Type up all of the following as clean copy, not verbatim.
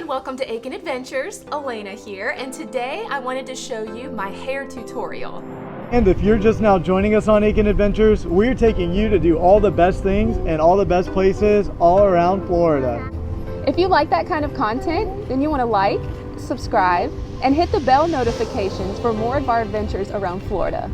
welcome to Aiken Adventures. Alaina here, and today I wanted to show you my hair tutorial. And if you're just now joining us on Aiken Adventures, we're taking you to do all the best things and all the best places all around Florida. If you like that kind of content, then you want to like, subscribe, and hit the bell notifications for more of our adventures around Florida.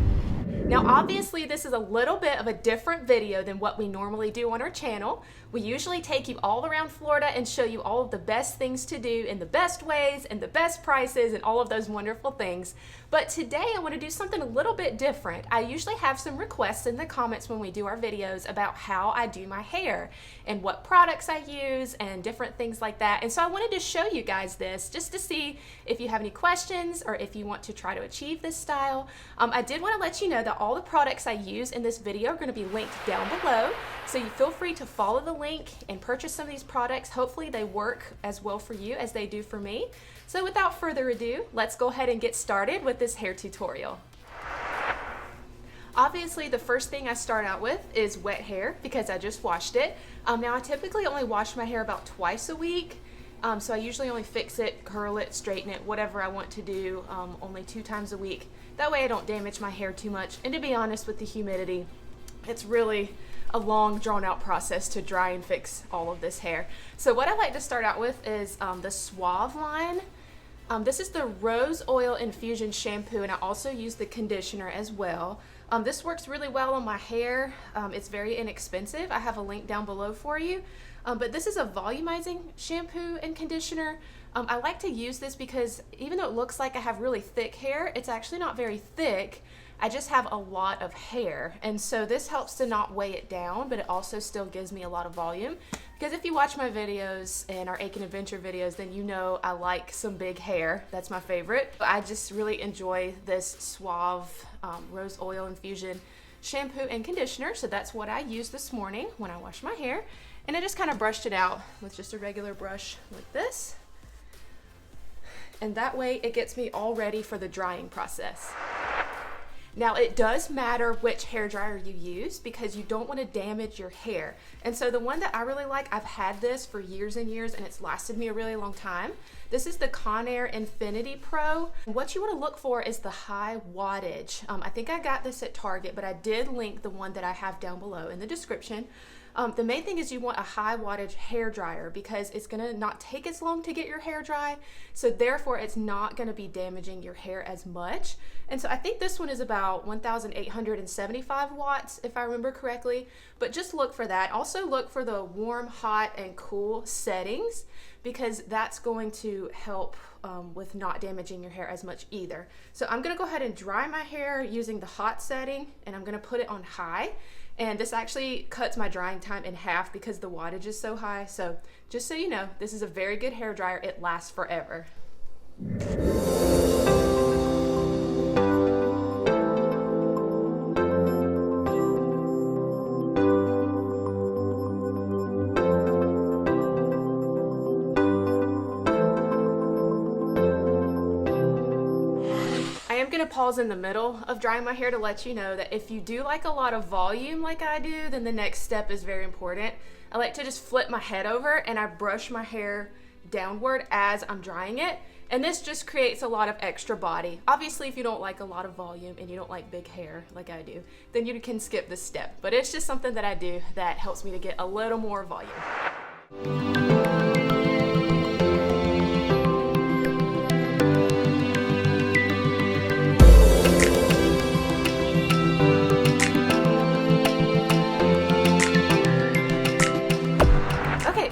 Now obviously this is a little bit of a different video than what we normally do on our channel. We usually take you all around Florida and show you all of the best things to do in the best ways and the best prices and all of those wonderful things. But today I want to do something a little bit different. I usually have some requests in the comments when we do our videos about how I do my hair and what products I use and different things like that. And so I wanted to show you guys this just to see if you have any questions or if you want to try to achieve this style. I did want to let you know that all the products I use in this video are going to be linked down below, so you feel free to follow the link and purchase some of these products. Hopefully they work as well for you as they do for me. So without further ado, let's go ahead and get started with this hair tutorial. Obviously the first thing I start out with is wet hair because I just washed it. Now I typically only wash my hair about twice a week. So I usually only fix it, curl it, straighten it, whatever I want to do, only 2 times a week. That way I don't damage my hair too much. And to be honest, with the humidity, it's really a long drawn out process to dry and fix all of this hair. So what I like to start out with is the Suave line. This is the Rose Oil Infusion shampoo, and I also use the conditioner as well. This works really well on my hair. It's very inexpensive. I have a link down below for you. But this is a volumizing shampoo and conditioner. I like to use this because even though it looks like I have really thick hair, it's actually not very thick. I just have a lot of hair, and so this helps to not weigh it down, but it also still gives me a lot of volume. Because if you watch my videos and our Aiken Adventure videos, then you know I like some big hair. That's my favorite. I just really enjoy this Suave Rose Oil Infusion shampoo and conditioner, so that's what I used this morning when I washed my hair. And I just kind of brushed it out with just a regular brush like this. And that way it gets me all ready for the drying process. Now it does matter which hair dryer you use because you don't want to damage your hair. And so the one that I really like, I've had this for years and years and it's lasted me a really long time. This is the CONAIR INFINITIPRO. What you want to look for is the high wattage. I think I got this at Target, but I did link the one that I have down below in the description. The main thing is you want a high wattage hair dryer because it's gonna not take as long to get your hair dry, so therefore it's not gonna be damaging your hair as much. And so I think this one is about 1,875 watts if I remember correctly, but just look for that. Also look for the warm, hot, and cool settings because that's going to help with not damaging your hair as much either. So I'm gonna go ahead and dry my hair using the hot setting, and I'm gonna put it on high. And this actually cuts my drying time in half because the wattage is so high. So just so you know, this is a very good hair dryer. It lasts forever. I'm going to pause in the middle of drying my hair to let you know that if you do like a lot of volume like I do, then the next step is very important. I like to just flip my head over and I brush my hair downward as I'm drying it, and this just creates a lot of extra body. Obviously if you don't like a lot of volume and you don't like big hair like I do, then you can skip this step, but it's just something that I do that helps me to get a little more volume.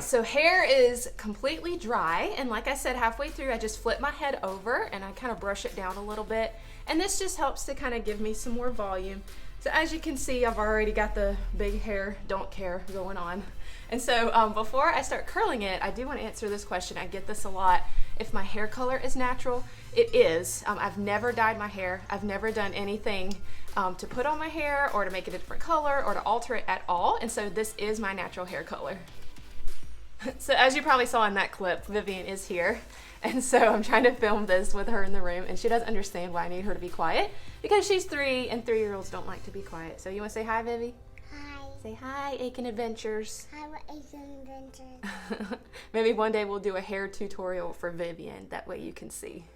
So hair is completely dry, and like I said, halfway through I just flip my head over and I kind of brush it down a little bit, and this just helps to kind of give me some more volume. So as you can see, I've already got the big hair don't care going on. And so before I start curling it, I do want to answer this question. I get this a lot. If my hair color is natural, it is. I've never dyed my hair. I've never done anything to put on my hair or to make it a different color or to alter it at all, and so this is my natural hair color. So as you probably saw in that clip, Vivian is here, and so I'm trying to film this with her in the room, and she doesn't understand why I need her to be quiet because she's 3 and 3-year-olds don't like to be quiet. So you want to say hi, Vivi? Hi. Say hi, Aiken Adventures. Hi, Aiken Adventures. Maybe one day we'll do a hair tutorial for Vivian. That way you can see.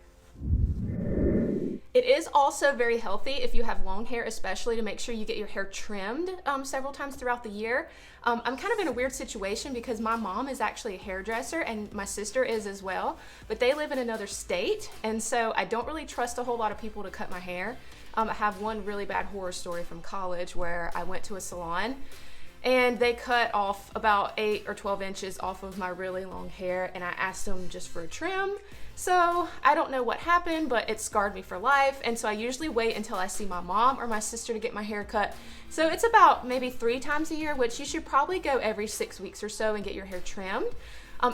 It is also very healthy if you have long hair, especially, to make sure you get your hair trimmed several times throughout the year. I'm kind of in a weird situation because my mom is actually a hairdresser and my sister is as well, but they live in another state, and so I don't really trust a whole lot of people to cut my hair. I have one really bad horror story from college where I went to a salon and they cut off about 8 or 12 inches off of my really long hair, and I asked them just for a trim. So I don't know what happened, but it scarred me for life. And so I usually wait until I see my mom or my sister to get my hair cut. So it's about maybe 3 times a year, which you should probably go every 6 weeks or so and get your hair trimmed.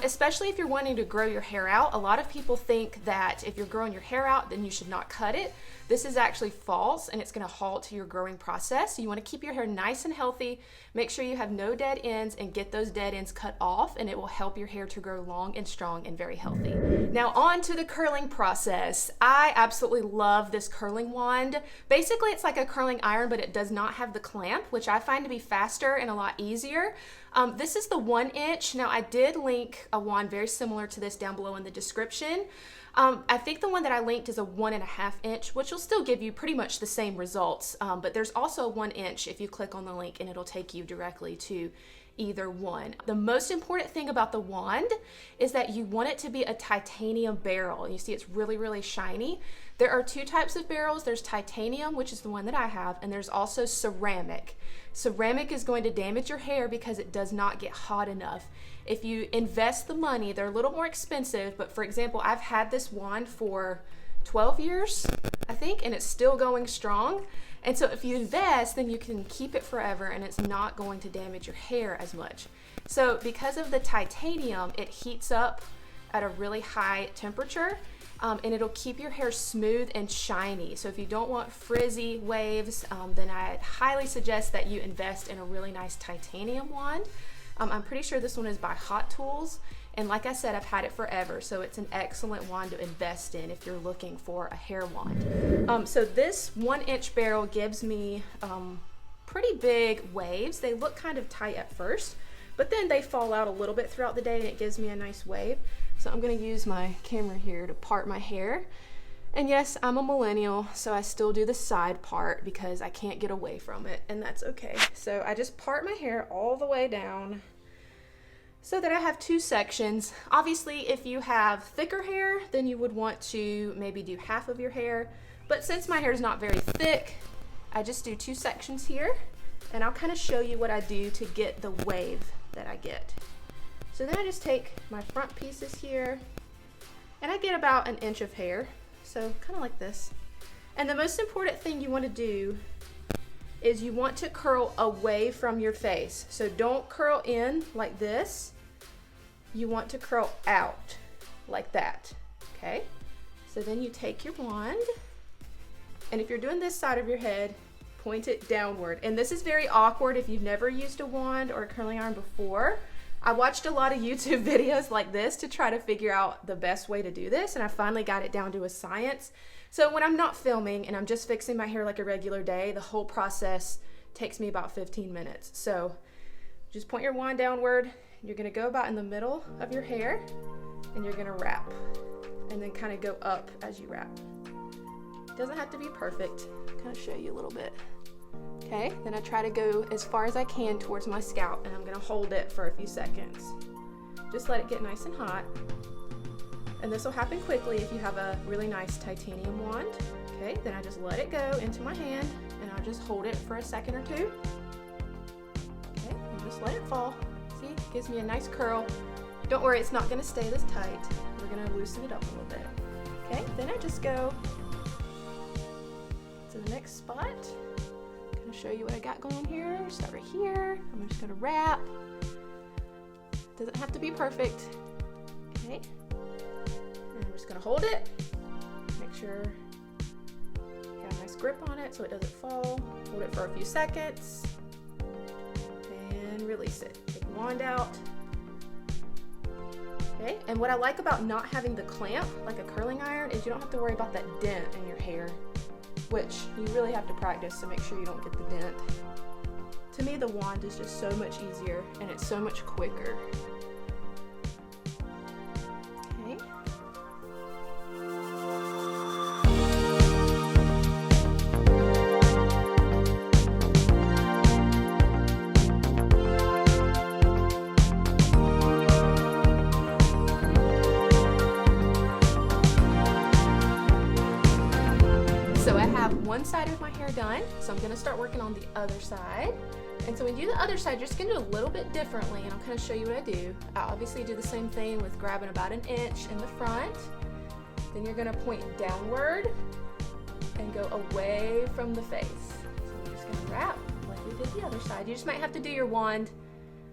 Especially if you're wanting to grow your hair out. A lot of people think that if you're growing your hair out, then you should not cut it. This is actually false, and it's going to halt your growing process. So you want to keep your hair nice and healthy. Make sure you have no dead ends and get those dead ends cut off, and it will help your hair to grow long and strong and very healthy. Now on to the curling process. I absolutely love this curling wand. Basically, it's like a curling iron, but it does not have the clamp, which I find to be faster and a lot easier. This is the 1 inch. Now I did link a wand very similar to this down below in the description. I think the one that I linked is a 1.5 inch, which will still give you pretty much the same results. But there's also a 1 inch if you click on the link, and it'll take you directly to either one. The most important thing about the wand is that you want it to be a titanium barrel. You see it's really, really shiny. There are 2 types of barrels. There's titanium, which is the one that I have, and there's also ceramic. Ceramic is going to damage your hair because it does not get hot enough. If you invest the money, they're a little more expensive, but for example, I've had this wand for 12 years, I think, and it's still going strong. And so if you invest, then you can keep it forever and it's not going to damage your hair as much. So because of the titanium, it heats up at a really high temperature, and it'll keep your hair smooth and shiny. So if you don't want frizzy waves, then I highly suggest that you invest in a really nice titanium wand. I'm pretty sure this one is by Hot Tools, and like I said, I've had it forever, so it's an excellent wand to invest in if you're looking for a hair wand. So this 1 inch barrel gives me pretty big waves. They look kind of tight at first, but then they fall out a little bit throughout the day and it gives me a nice wave. So I'm gonna use my camera here to part my hair. And yes, I'm a millennial, so I still do the side part because I can't get away from it, and that's okay. So I just part my hair all the way down so that I have 2 sections. Obviously, if you have thicker hair, then you would want to maybe do half of your hair. But since my hair is not very thick, I just do 2 sections here, and I'll kind of show you what I do to get the wave that I get. So then I just take my front pieces here, and I get about 1 inch of hair. So kind of like this. And the most important thing you want to do is you want to curl away from your face. So don't curl in like this. You want to curl out like that, okay? So then you take your wand, and if you're doing this side of your head, point it downward. And this is very awkward if you've never used a wand or a curling iron before. I watched a lot of YouTube videos like this to try to figure out the best way to do this, and I finally got it down to a science. So when I'm not filming and I'm just fixing my hair like a regular day, the whole process takes me about 15 minutes. So just point your wand downward. You're gonna go about in the middle of your hair, and you're gonna wrap, and then kind of go up as you wrap. It doesn't have to be perfect. I'll kind of show you a little bit. Okay, then I try to go as far as I can towards my scalp, and I'm gonna hold it for a few seconds. Just let it get nice and hot. And this will happen quickly if you have a really nice titanium wand. Okay, then I just let it go into my hand, and I'll just hold it for a second or 2. Okay, and just let it fall. See, it gives me a nice curl. Don't worry, it's not gonna stay this tight. We're gonna loosen it up a little bit. Okay, then I just go to the next spot. Show you what I got going here. Start right here. I'm just gonna wrap. Doesn't have to be perfect. Okay. And I'm just gonna hold it. Make sure you got a nice grip on it so it doesn't fall. Hold it for a few seconds. And release it. Take the wand out. Okay. And what I like about not having the clamp, like a curling iron, is you don't have to worry about that dent in your hair, which you really have to practice to make sure you don't get the dent. To me, the wand is just so much easier and it's so much quicker. Okay. So I have one side of my hair done, so I'm gonna start working on the other side. And so when you do the other side, you're just gonna do a little bit differently, and I'll kind of show you what I do. I obviously do the same thing with grabbing about 1 inch in the front. Then you're gonna point downward and go away from the face. So we're just gonna wrap like we did the other side. You just might have to do your wand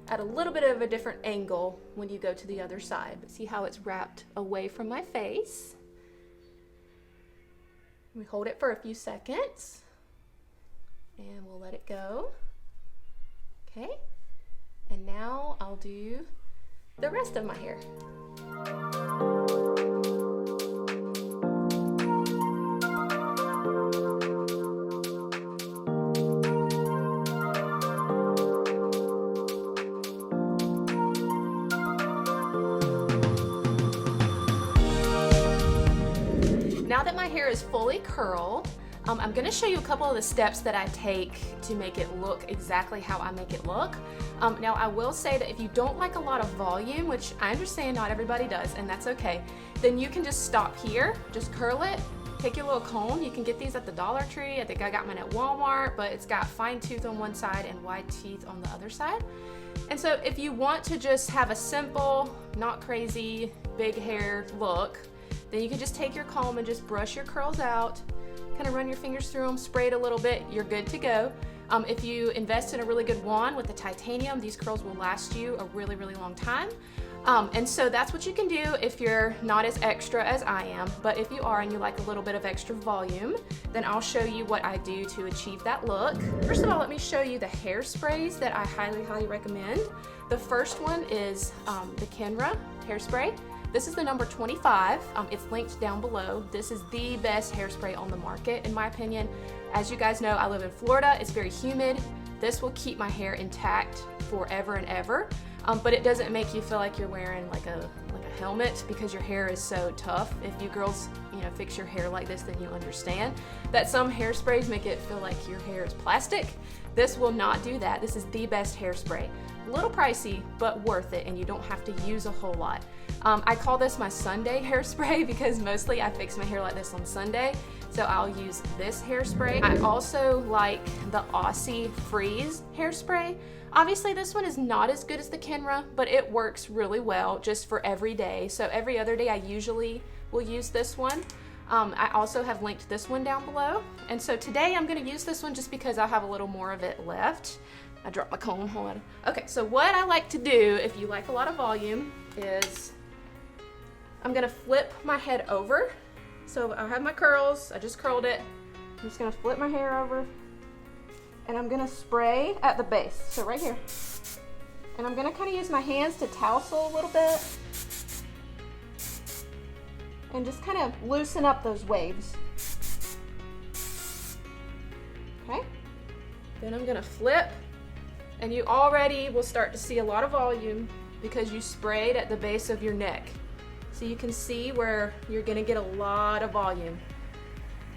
at a little bit of a different angle when you go to the other side. But see how it's wrapped away from my face? We hold it for a few seconds and we'll let it go. Okay, and now I'll do the rest of my hair. Now that my hair is fully curled, I'm gonna show you a couple of the steps that I take to make it look exactly how I make it look. Now I will say that if you don't like a lot of volume, which I understand not everybody does, and that's okay, then you can just stop here, just curl it, take your little comb. You can get these at the Dollar Tree. I think I got mine at Walmart, but it's got fine tooth on one side and wide teeth on the other side. And so if you want to just have a simple, not crazy, big hair look, then you can just take your comb and just brush your curls out, kind of run your fingers through them, spray it a little bit, you're good to go. If you invest in a really good wand with the titanium, these curls will last you a really, really long time. And so that's what you can do if you're not as extra as I am, but if you are and you like a little bit of extra volume, then I'll show you what I do to achieve that look. First of all, let me show you the hairsprays that I highly, highly recommend. The first one is the CONAIR hairspray. This is the number 25. It's linked down below. This is the best hairspray on the market, in my opinion. As you guys know, I live in Florida. It's very humid. This will keep my hair intact forever and ever, but it doesn't make you feel like you're wearing like a helmet because your hair is so tough. If you girls, fix your hair like this, then you understand that some hairsprays make it feel like your hair is plastic. This will not do that. This is the best hairspray. A little pricey, but worth it, and you don't have to use a whole lot. I call this my Sunday hairspray because mostly I fix my hair like this on Sunday, so I'll use this hairspray. I also like the Aussie Freeze hairspray. Obviously this one is not as good as the CONAIR, but it works really well just for every day. So every other day I usually will use this one. I also have linked this one down below. And so today I'm gonna use this one just because I'll have a little more of it left. I dropped my comb, hold on. Okay, so what I like to do, if you like a lot of volume, is I'm gonna flip my head over. So I have my curls, I just curled it. I'm just gonna flip my hair over and I'm gonna spray at the base, so right here. And I'm gonna kind of use my hands to tousle a little bit and just kind of loosen up those waves. Okay, then I'm gonna flip, and you already will start to see a lot of volume because you sprayed at the base of your neck. So you can see where you're gonna get a lot of volume.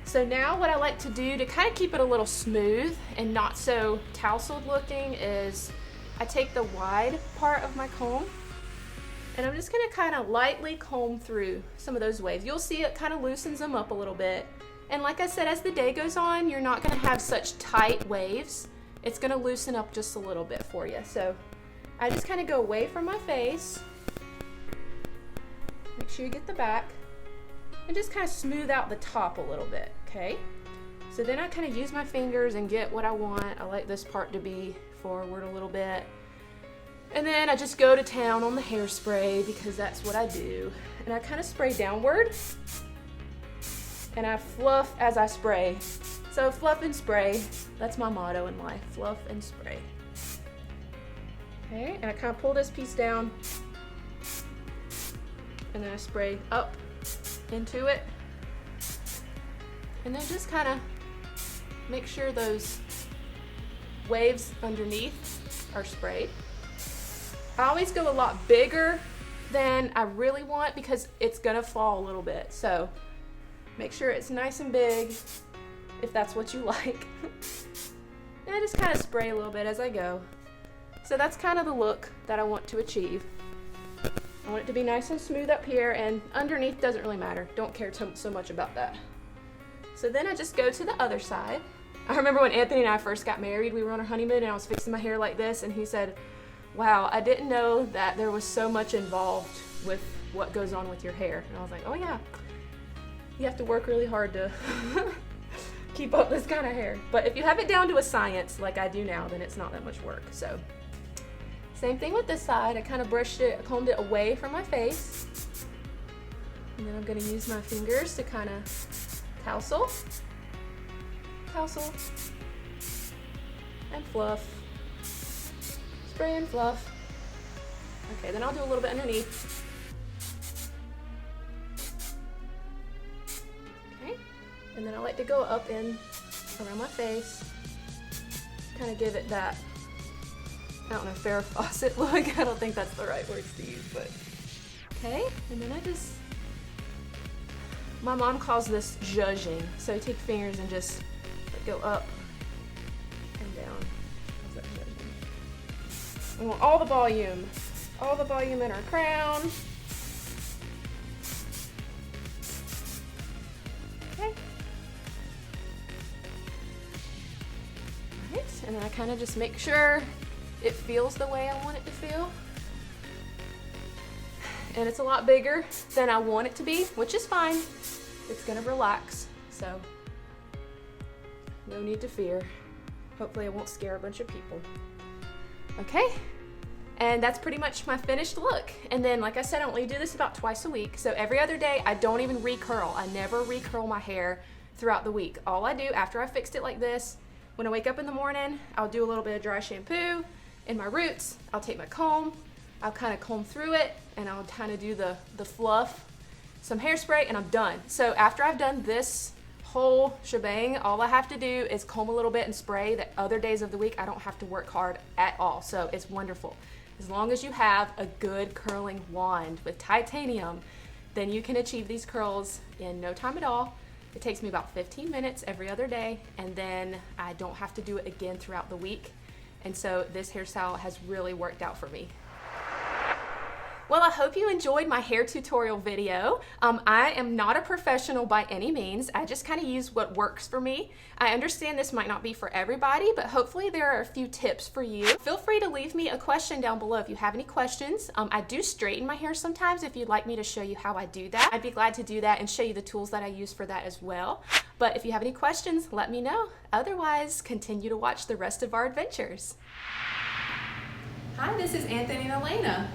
So now what I like to do to kind of keep it a little smooth and not so tousled looking is I take the wide part of my comb and I'm just gonna kind of lightly comb through some of those waves. You'll see it kind of loosens them up a little bit. And like I said, as the day goes on, you're not gonna have such tight waves. It's gonna loosen up just a little bit for you. So I just kind of go away from my face. Make sure you get the back and just kind of smooth out the top a little bit, okay? So then I kind of use my fingers and get what I want. I like this part to be forward a little bit. And then I just go to town on the hairspray because that's what I do. And I kind of spray downward and I fluff as I spray. So fluff and spray, that's my motto in life, fluff and spray. Okay, and I kind of pull this piece down and then I spray up into it. And then just kind of make sure those waves underneath are sprayed. I always go a lot bigger than I really want because it's gonna fall a little bit. So make sure it's nice and big if that's what you like. And I just kind of spray a little bit as I go. So that's kind of the look that I want to achieve. I want it to be nice and smooth up here, and underneath doesn't really matter. Don't care so much about that. So then I just go to the other side. I remember when Anthony and I first got married, we were on our honeymoon and I was fixing my hair like this, and he said, wow, I didn't know that there was so much involved with what goes on with your hair. And I was like, oh yeah, you have to work really hard to keep up this kind of hair. But if you have it down to a science like I do now, then it's not that much work. So same thing with this side. I kind of brushed it, combed it away from my face. And then I'm gonna use my fingers to kind of tousle, and fluff. Spray and fluff. Okay, then I'll do a little bit underneath. Okay, and then I like to go up in around my face, kind of give it that, I don't know, Farrah Fawcett look. I don't think that's the right words to use, but okay. And then I just, my mom calls this zhuzhing. So you take your fingers and just go up and down. How's that zhuzhing? We want all the volume in our crown. Okay. Alright, and then I kind of just make sure it feels the way I want it to feel. And it's a lot bigger than I want it to be, which is fine. It's gonna relax, so no need to fear. Hopefully I won't scare a bunch of people. Okay, and that's pretty much my finished look. And then, like I said, I only do this about twice a week. So every other day, I don't even recurl. I never recurl my hair throughout the week. All I do after I fixed it like this, when I wake up in the morning, I'll do a little bit of dry shampoo in my roots. I'll take my comb, I'll kind of comb through it, and I'll kind of do the fluff, some hairspray, and I'm done. So after I've done this whole shebang, all I have to do is comb a little bit and spray. The other days of the week, I don't have to work hard at all. So it's wonderful. As long as you have a good curling wand with titanium, then you can achieve these curls in no time at all. It takes me about 15 minutes every other day, and then I don't have to do it again throughout the week. And so this hairstyle has really worked out for me. Well, I hope you enjoyed my hair tutorial video. I am not a professional by any means. I just kind of use what works for me. I understand this might not be for everybody, but hopefully there are a few tips for you. Feel free to leave me a question down below if you have any questions. I do straighten my hair sometimes if you'd like me to show you how I do that. I'd be glad to do that and show you the tools that I use for that as well. But if you have any questions, let me know. Otherwise, continue to watch the rest of our adventures. Hi, this is Anthony and Alaina.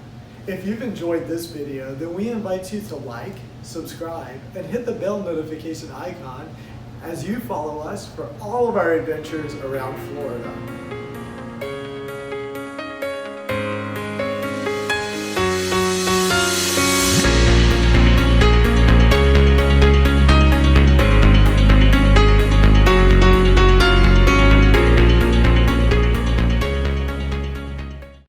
If you've enjoyed this video, then we invite you to like, subscribe, and hit the bell notification icon as you follow us for all of our adventures around Florida.